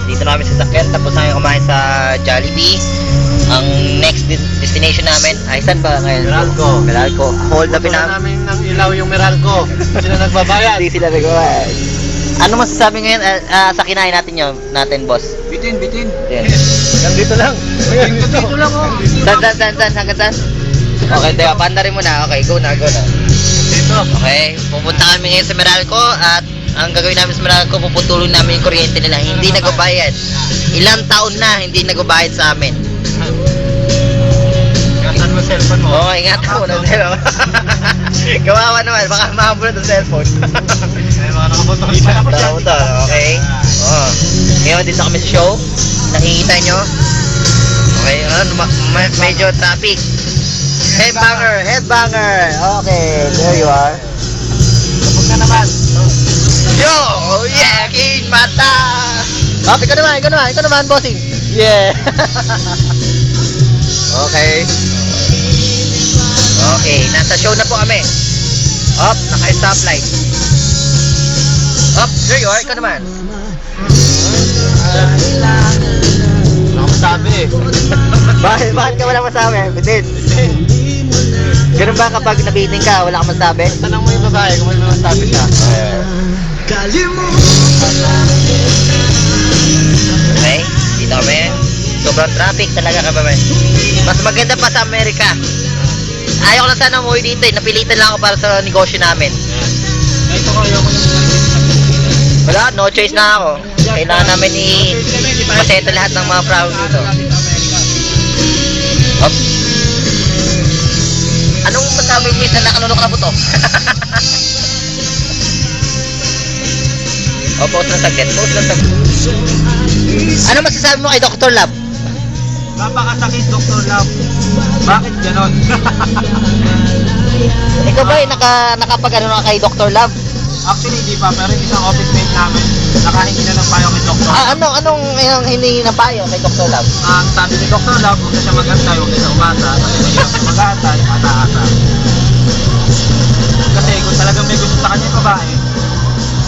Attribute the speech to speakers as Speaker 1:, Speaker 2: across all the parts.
Speaker 1: dito na kami sa sakyan. Tapos na kami kumain sa Jollibee. Ang next destination namin ay saan ba ngayon?
Speaker 2: Meralco.
Speaker 1: Meralco. Hold up
Speaker 2: Wala
Speaker 1: namin.
Speaker 2: namin ng ilaw yung Meralco. Sila nagbabayad.
Speaker 1: Hindi sila nagbabayad. Ano masasabi ngayon sa kinain natin yun, boss?
Speaker 2: Bitin.
Speaker 1: Yan.
Speaker 2: Hanggang dito lang. Hanggang dito lang oh.
Speaker 1: Saan? Hanggang saan? Okay, teka, panda rin muna. Okay, go na.
Speaker 2: Dito.
Speaker 1: Okay, pupunta kami ngayon sa Meralco at ang gagawin namin sa Meralco, puputulong namin yung kuryente nila. Hindi nagbabayad. Ilang taon na hindi nagbabayad sa amin.
Speaker 2: Ingatan mo cellphone mo.
Speaker 1: Oo, ingatan mo na cellphone. Kawawa naman, baka mahabol na cellphone.
Speaker 2: Ay, mga nakapunta
Speaker 1: Nakapunta, okay. Oo. Ngayon, dito kami sa show. Nakikita nyo. Okay, medyo traffic. Headbanger. Okay, there you are.
Speaker 2: Kapag ka naman.
Speaker 1: Yo! Oh yeah! King Mata! Oh, ikaw naman, bossing. Yeah! Okay. Okay, nasa show na po kami. Up, naka-stoplight. Up, there you are, ikaw naman.
Speaker 2: Wala akong sabi eh.
Speaker 1: Bakit ka wala masabi? Bitin. Ganun ba kapag nabiting ka, wala kang masabi?
Speaker 2: Tanang mo yung babae kung ano sabi siya.
Speaker 1: Okay, dito kami. Sobrang traffic talaga kababayan. Mas maganda pa sa Amerika. Ayaw ko lang sana umuwi dito eh. Napilitan lang ako para sa negosyo namin.
Speaker 2: Ito ko, ayaw ko yung
Speaker 1: Wala, no choice na ako. Kailangan namin i-maseta lahat ng mga problem dito. Hop. Anong masabi mo na nakalunok na buto? O, pause lang saglit. Ano masasabi mo kay Dr. Lab?
Speaker 2: napakasakit, Dr. Love. Bakit ganon?
Speaker 1: Ikaw ba nakapag-ano na kay Dr. Lab?
Speaker 2: Actually, hindi pa. Pero yung isang office mate namin, nakahingi na ng payo kay Dr.
Speaker 1: Anong hiningi ng payo kay Dr. Lab?
Speaker 2: Ang sabi ni Dr. Love, huwag na siya mag-antay, huwag na siya umasa. Kasi siya mag-aantay, ata-ata. Kasi kung talagang may gusto sa kanya yung babae,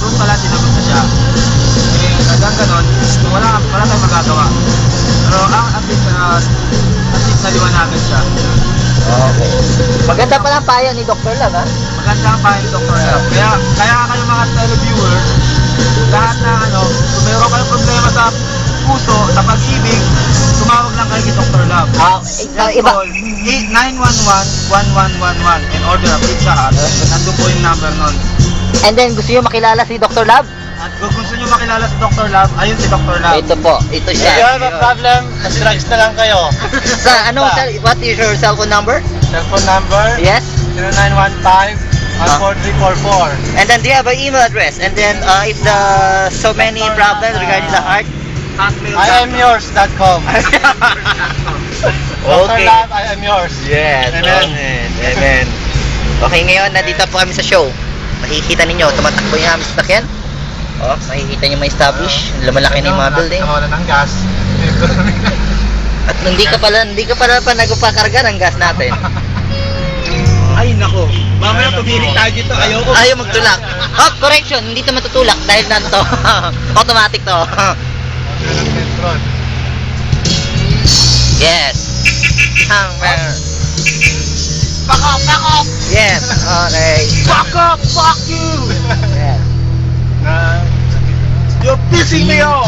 Speaker 2: doon pala sinagot na siya. Eh, hanggang ganon, wala tayong magagawa. Pero at least naliwanagan siya.
Speaker 1: Okay. Maganda pala ang payo ni Dr. Lab, ha?
Speaker 2: Maganda ang payo ni Dr. Love. Kaya kayo mga televiewers, lahat na kung mayroon kayong problema sa puso, sa pag-ibig, tumawag lang kayo kay Dr. Love.
Speaker 1: Iba.
Speaker 2: Call 911-1111 and order a pizza hut. Nandun po yung number nun.
Speaker 1: And then, gusto nyo makilala si Dr. Lab?
Speaker 2: At kung gusto nyo makilala si Dr. Love, ayun si Dr. Love.
Speaker 1: Ito po, ito
Speaker 2: If
Speaker 1: siya.
Speaker 2: you have a problem, drugs na lang kayo.
Speaker 1: What is your cellphone number?
Speaker 2: Cellphone number,
Speaker 1: Yes?
Speaker 2: 0915-14344.
Speaker 1: And then, do you have an email address? And then, if the so many problems regarding the heart?
Speaker 2: IamYours.com. Dr.
Speaker 1: Okay.
Speaker 2: Love, I am yours.
Speaker 1: Yes,
Speaker 2: Amen.
Speaker 1: Amen. Okay, ngayon, nandito po kami sa show. Makikita ninyo, tumatakbo yung aming sasakyan. Oh, makikita nyo may establish. Lumalaki na yung mga building.
Speaker 2: Nakawala ng gas.
Speaker 1: At hindi ka pala pa nagpakarga ng gas natin.
Speaker 2: Ay, nako. Mamaya tumiling tayo dito.
Speaker 1: Ayaw magtulak. Oh, correction, hindi ito matutulak dahil nanto. Automatic to. Yes.
Speaker 2: Back up!
Speaker 1: Yes. Okay.
Speaker 2: Back up! Fuck you!
Speaker 1: Yes.
Speaker 2: You're pissing me off!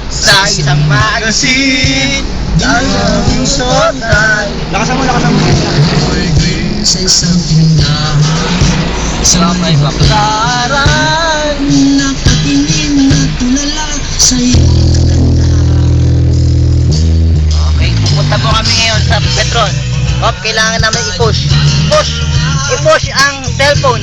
Speaker 1: Sa isang magazine, dalawang sonay.
Speaker 2: Lakasan mo.
Speaker 3: Sa isang tindahan, sa may bakaran, napatingin na tulala sa iyong kagandahan.
Speaker 1: Okay, pupunta po kami ngayon sa Petron. Kailangan namin i-push. I-push ang cellphone.